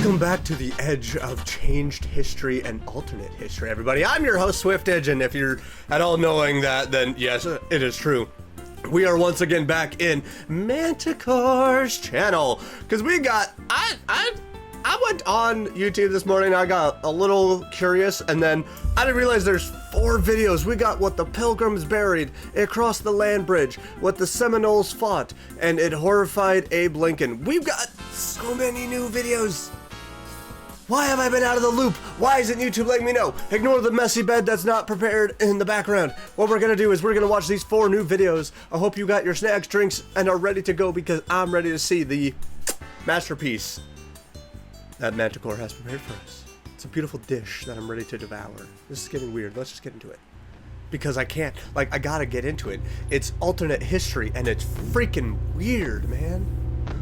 Welcome back to the edge of changed history and alternate history, everybody. I'm your host, Swift Edge, and if you're at all knowing that, then yes, it is true. We are once again back in Manticore's channel, because we got, I went on YouTube this morning, I got a little curious, and then I didn't realize there's 4 videos. We got what the Pilgrims buried, it crossed the land bridge, what the Seminoles fought, and it horrified Abe Lincoln. We've got so many new videos. Why have I been out of the loop? Why isn't YouTube letting me know? Ignore the messy bed that's not prepared in the background. What we're gonna do is we're gonna watch these 4 new videos. I hope you got your snacks, drinks, and are ready to go, because I'm ready to see the masterpiece that Manticore has prepared for us. It's a beautiful dish that I'm ready to devour. This is getting weird. Let's just get into it. Because I can't, like, I gotta get into it. It's alternate history, and it's freaking weird, man.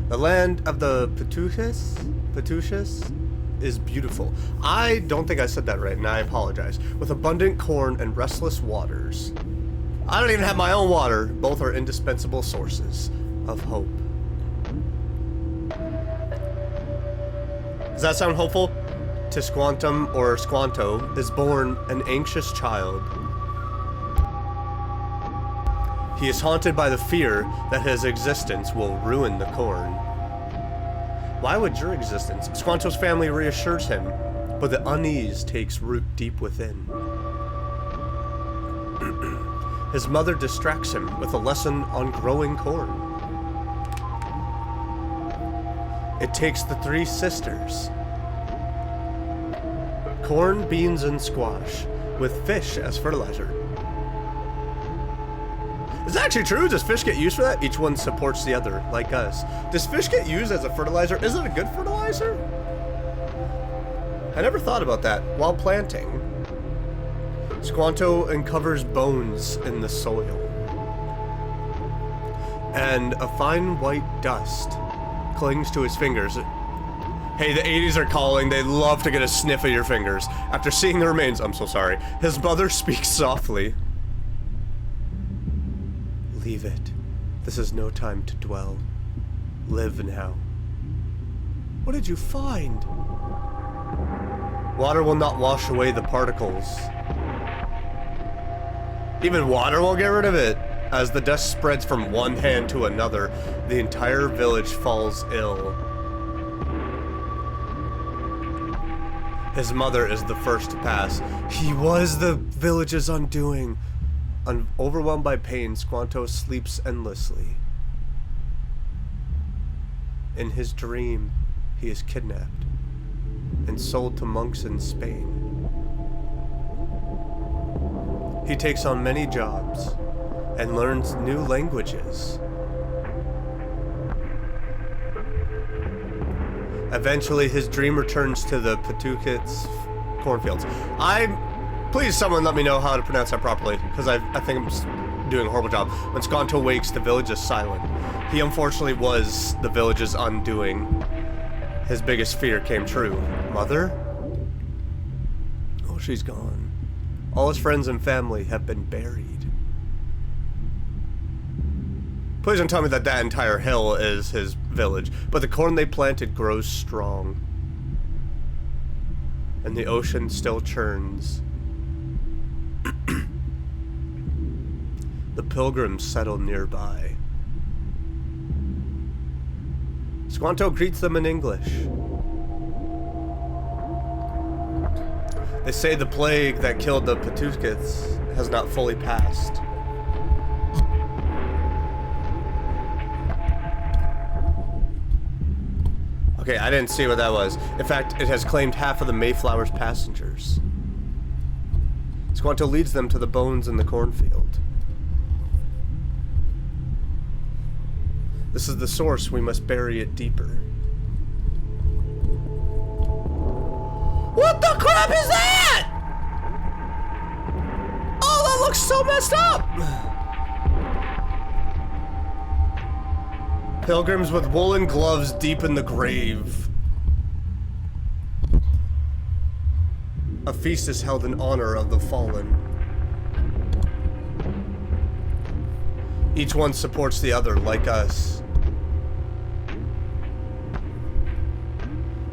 The land of the Patuchas is beautiful. I don't think I said that right, and I apologize. With abundant corn and restless waters. I don't even have my own water. Both are indispensable sources of hope. Does that sound hopeful? Tisquantum, or Squanto, is born an anxious child. He is haunted by the fear that his existence will ruin the corn. Why would your existence? Squanto's family reassures him, but the unease takes root deep within. His mother distracts him with a lesson on growing corn. It takes the 3 sisters, corn, beans, and squash, with fish as fertilizer. Is that actually true? Does fish get used for that? Each one supports the other, like us. Does fish get used as a fertilizer? Is it a good fertilizer? I never thought about that while planting. Squanto uncovers bones in the soil. And a fine white dust clings to his fingers. Hey, the 80s are calling. They love to get a sniff of your fingers. After seeing the remains, I'm so sorry. His mother speaks softly. Leave it. This is no time to dwell. Live now. What did you find? Water will not wash away the particles. Even water won't get rid of it. As the dust spreads from one hand to another, the entire village falls ill. His mother is the first to pass. He was the village's undoing. Overwhelmed by pain, Squanto sleeps endlessly. In his dream, he is kidnapped and sold to monks in Spain. He takes on many jobs and learns new languages. Eventually, his dream returns to the Patuchas cornfields. Please, someone let me know how to pronounce that properly, because I think I'm just doing a horrible job. When Squanto wakes, the village is silent. He unfortunately was the village's undoing. His biggest fear came true. Mother? Oh, she's gone. All his friends and family have been buried. Please don't tell me that that entire hill is his village, but the corn they planted grows strong. And the ocean still churns. The Pilgrims settle nearby. Squanto greets them in English. They say the plague that killed the Patuchas has not fully passed. Okay, I didn't see what that was. In fact, it has claimed half of the Mayflower's passengers. Squanto leads them to the bones in the cornfield. This is the source. We must bury it deeper. What the crap is that? Oh, that looks so messed up! Pilgrims with woolen gloves deep in the grave. A feast is held in honor of the fallen. Each one supports the other, like us.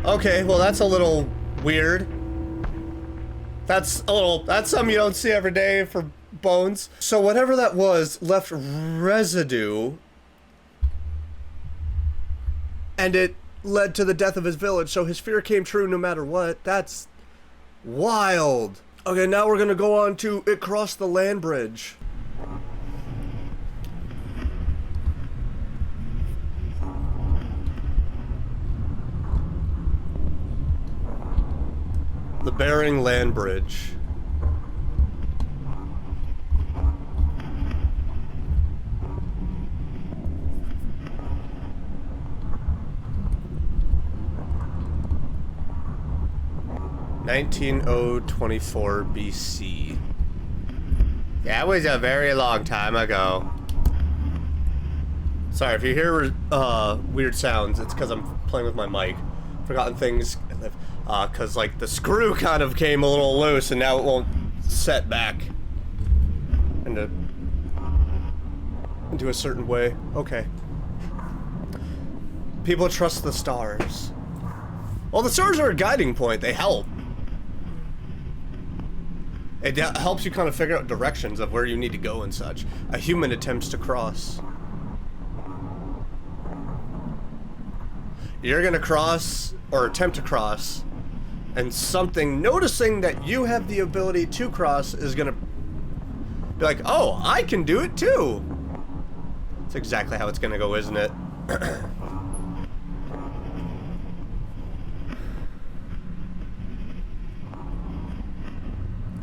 Okay, well that's a little weird. That's something you don't see every day for bones. So whatever that was left residue, and it led to the death of his village, so his fear came true no matter what. That's wild. Okay, now we're gonna go on to It Crossed the Land Bridge. The Bering Land Bridge. (1924 BC). That was a very long time ago. Sorry if you hear weird sounds, it's because I'm playing with my mic. Forgotten things, because like the screw kind of came a little loose and now it won't set back into a certain way. Okay. People trust the stars. Well, the stars are a guiding point. They help. It helps you kind of figure out directions of where you need to go and such. A human attempts to cross. You're gonna cross, or attempt to cross, and something noticing that you have the ability to cross is gonna be like, oh, I can do it too. That's exactly how it's gonna go, isn't it?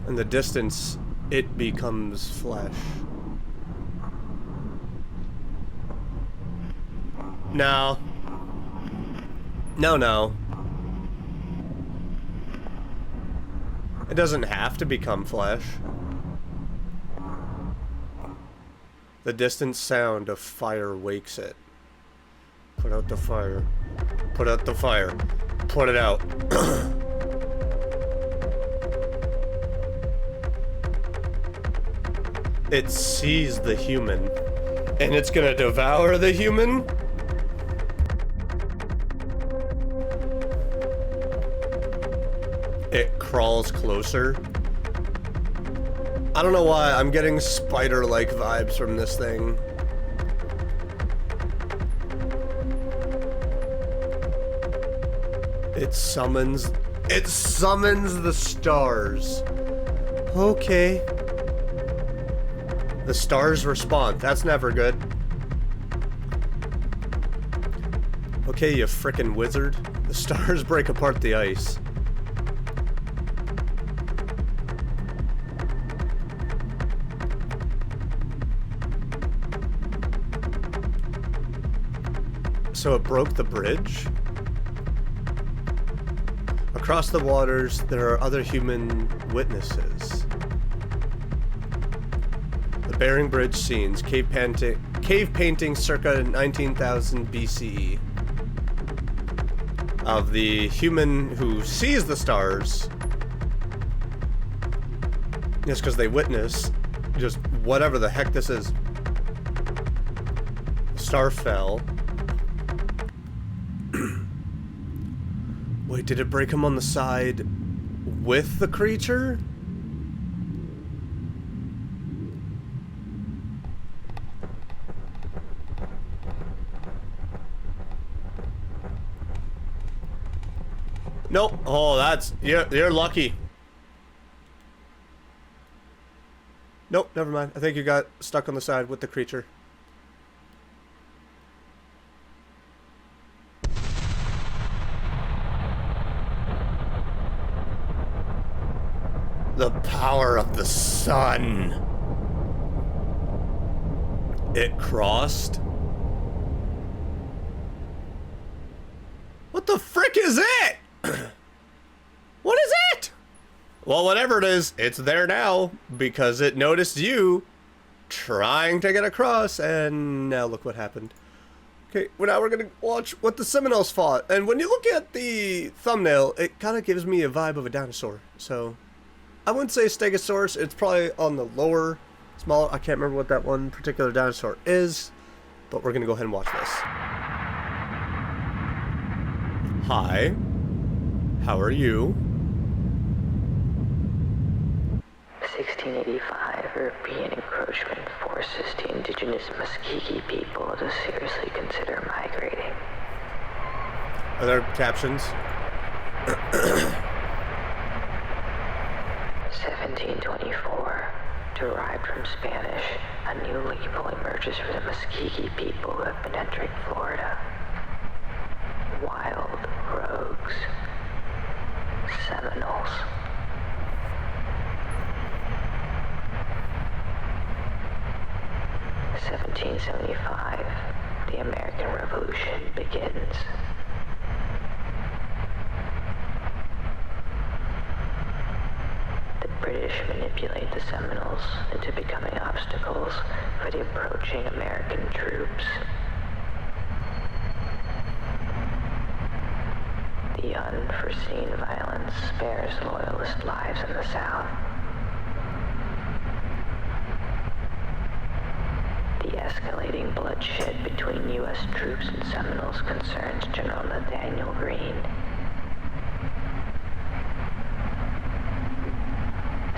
In the distance, it becomes flesh. No. No, no. It doesn't have to become flesh. The distant sound of fire wakes it. Put out the fire. Put out the fire. Put it out. It sees the human, and it's gonna devour the human? It crawls closer. I don't know why, I'm getting spider-like vibes from this thing. It summons the stars. Okay. The stars respond. That's never good. Okay, you frickin' wizard. The stars break apart the ice. So it broke the bridge? Across the waters, there are other human witnesses. The Bering Bridge scenes, cave painting circa 19,000 BCE. Of the human who sees the stars. Just because they witness, just whatever the heck this is. The star fell. Wait, did it break him on the side with the creature? Nope. Oh, that's... You're lucky. Nope, never mind. I think you got stuck on the side with the creature. The power of the sun. It crossed. What the frick is it? What is it? Well, whatever it is, it's there now because it noticed you trying to get across, and now look what happened. Okay, well now we're gonna watch what the Seminoles fought, and when you look at the thumbnail, it kind of gives me a vibe of a dinosaur, so I wouldn't say Stegosaurus. It's probably on the lower, smaller. I can't remember what that one particular dinosaur is, but we're gonna go ahead and watch this. Hi. How are you? 1685, European encroachment forces the indigenous Muskegee people to seriously consider migrating. Are there captions? 1724, derived from Spanish, a new label emerges for the Muskegee people who have been entering Florida. Wild rogues. Seminoles. 1775, the American Revolution begins. The British manipulate the Seminoles into becoming obstacles for the approaching American troops. The unforeseen violence spares Loyalist lives in the South. The escalating bloodshed between U.S. troops and Seminoles concerns General Nathaniel Greene.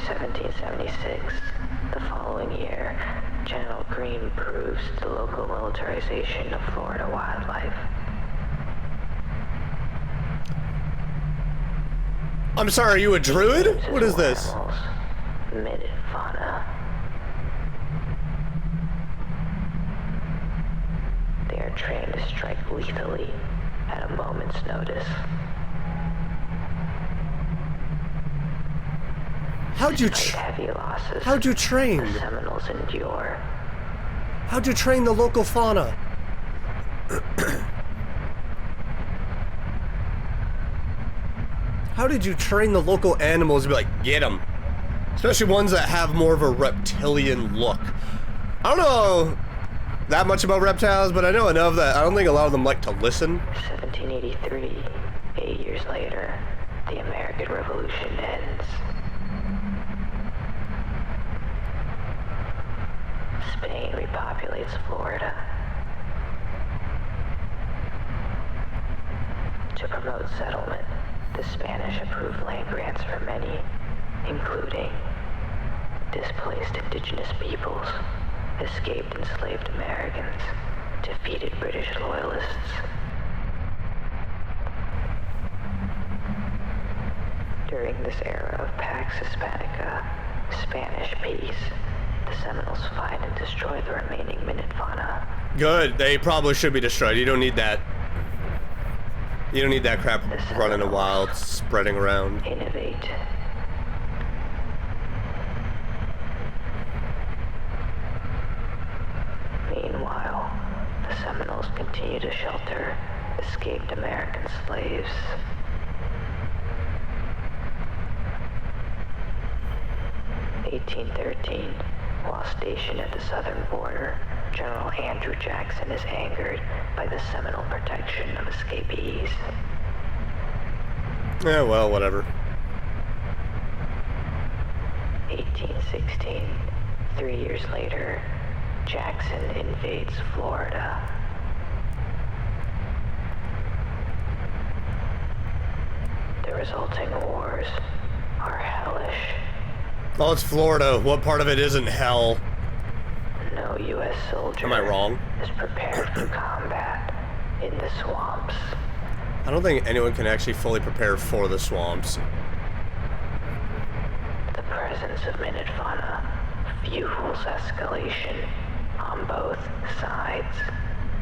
1776, the following year, General Greene proves the local militarization of Florida wildlife. I'm sorry, are you a druid? What is this? Animals, minute fauna. They are trained to strike lethally at a moment's notice. How'd you heavy losses, how'd you train? the Seminoles endure. How'd you train the local fauna? How did you train the local animals to be like, get them? Especially ones that have more of a reptilian look. I don't know that much about reptiles, but I know enough that I don't think a lot of them like to listen. 1783, 8 years later, the American Revolution ends. Spain repopulates Florida. To promote settlement, the Spanish approved land grants for many, including displaced indigenous peoples, escaped enslaved Americans, defeated British loyalists. During this era of Pax Hispanica, Spanish peace, the Seminoles find and destroy the remaining minute fauna. Good. They probably should be destroyed. You don't need that. You don't need that crap running wild, spreading around. Innovate. Meanwhile, the Seminoles continue to shelter escaped American slaves. In 1813, while stationed at the southern border, General Andrew Jackson is angered by the Seminole protection of escapees. Yeah, well, whatever. 1816, 3 years later, Jackson invades Florida. The resulting wars are hellish. Oh, it's Florida. What part of it isn't hell? No U.S. soldier Am I wrong? is prepared for combat in the swamps. I don't think anyone can actually fully prepare for the swamps. The presence of minute fauna fuels escalation on both sides.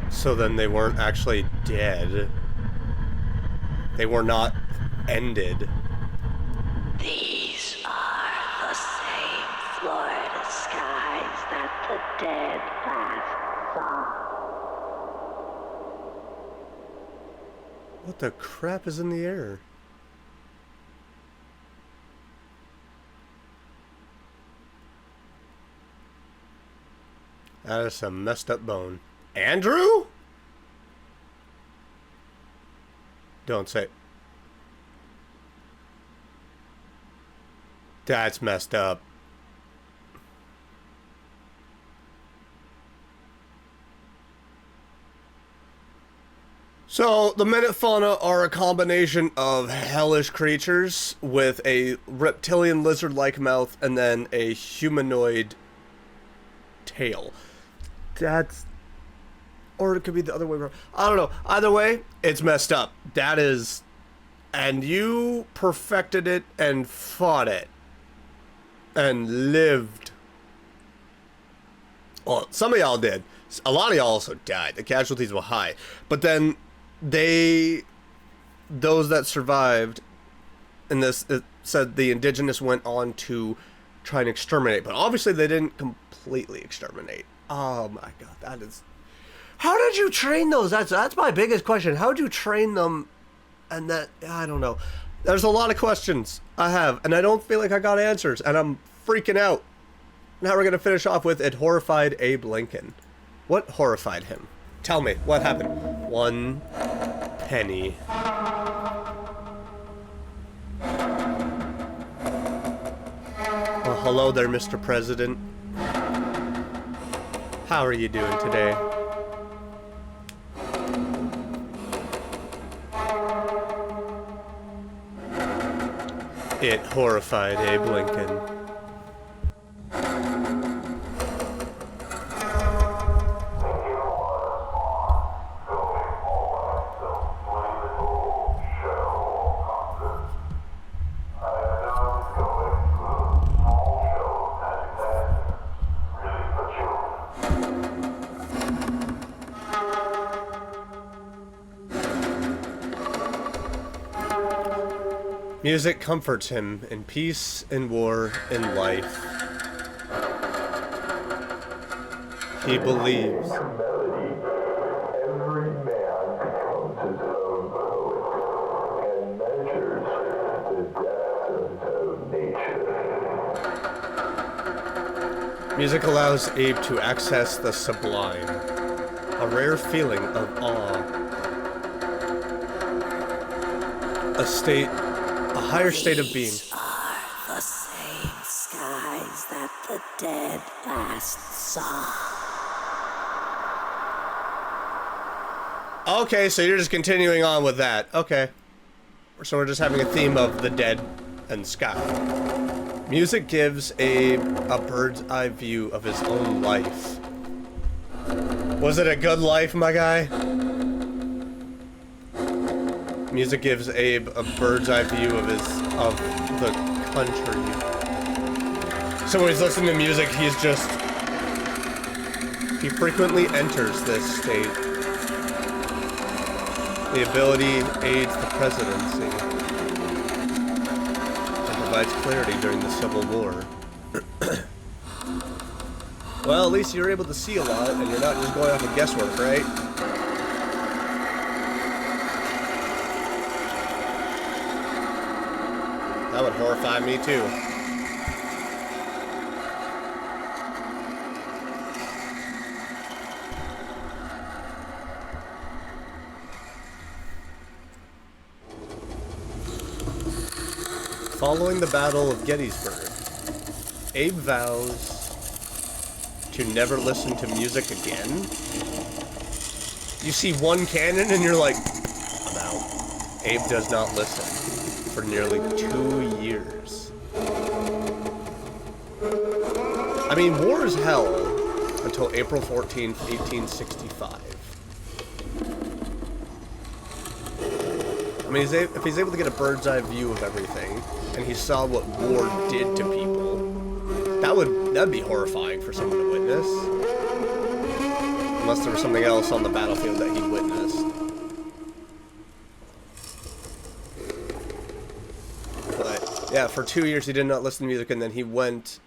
So then they weren't actually dead. They were not ended. These are the same Florida skies that the dead last saw. What the crap is in the air? That is some messed up bone. Andrew? Don't say. That's messed up. So, the Minute are a combination of hellish creatures with a reptilian lizard-like mouth and then a humanoid tail. That's... Or it could be the other way around. I don't know. Either way, it's messed up. That is... And you perfected it and fought it. And lived. Well, some of y'all did. A lot of y'all also died. The casualties were high. But then... those that survived in this, it said the indigenous went on to try and exterminate, but obviously they didn't completely exterminate. Oh my god, that is... How did you train those? That's my biggest question. How did you train them? And that, I don't know. There's a lot of questions I have, and I don't feel like I got answers, and I'm freaking out. Now we're gonna finish off with it horrified Abe Lincoln. What horrified him? Tell me, what happened? 1 penny. Well, hello there, Mr. President. How are you doing today? It horrified Abe Lincoln. Music comforts him in peace, in war, in life. He believes. Melody, every man becomes his own poet and measures the depth of his own nature. Music allows Abe to access the sublime, a rare feeling of awe, a higher state of being. These are the same skies that the dead last saw. Okay, so you're just continuing on with that. Okay. So we're just having a theme of the dead and sky. Music gives Abe a bird's eye view of his own life. Was it a good life, my guy? Music gives Abe a bird's eye view of the country. So when he's listening to music, he frequently enters this state. The ability aids the presidency and provides clarity during the Civil War. Well, at least you're able to see a lot, and you're not just going off of guesswork, right? That would horrify me too. Following the Battle of Gettysburg, Abe vows to never listen to music again. You see one cannon and you're like, I'm out. Abe does not listen for nearly 2 years. I mean, war is hell until April 14th, 1865. I mean, if he's able to get a bird's eye view of everything, and he saw what war did to people, that'd be horrifying for someone to witness. Unless there was something else on the battlefield that he witnessed. But yeah, for 2 years he did not listen to music, and then he went,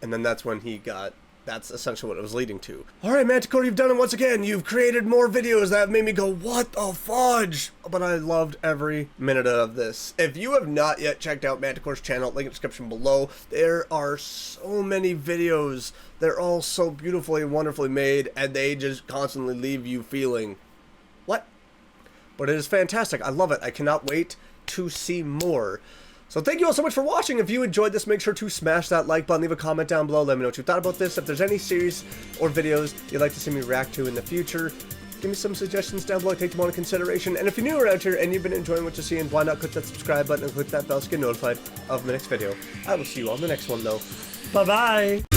and then that's when he got. That's essentially what it was leading to. Alright, Manticore, you've done it once again. You've created more videos that made me go, what the fudge? But I loved every minute of this. If you have not yet checked out Manticore's channel, link in the description below. There are so many videos. They're all so beautifully and wonderfully made, and they just constantly leave you feeling, what? But it is fantastic. I love it. I cannot wait to see more. So thank you all so much for watching. If you enjoyed this, make sure to smash that like button, leave a comment down below, let me know what you thought about this. If there's any series or videos you'd like to see me react to in the future, Give me some suggestions down below, take them all into consideration. And if you're new around here and you've been enjoying what you're seeing, why not click that subscribe button and click that bell to get notified of my next video. I will see you on the next one though. Bye bye!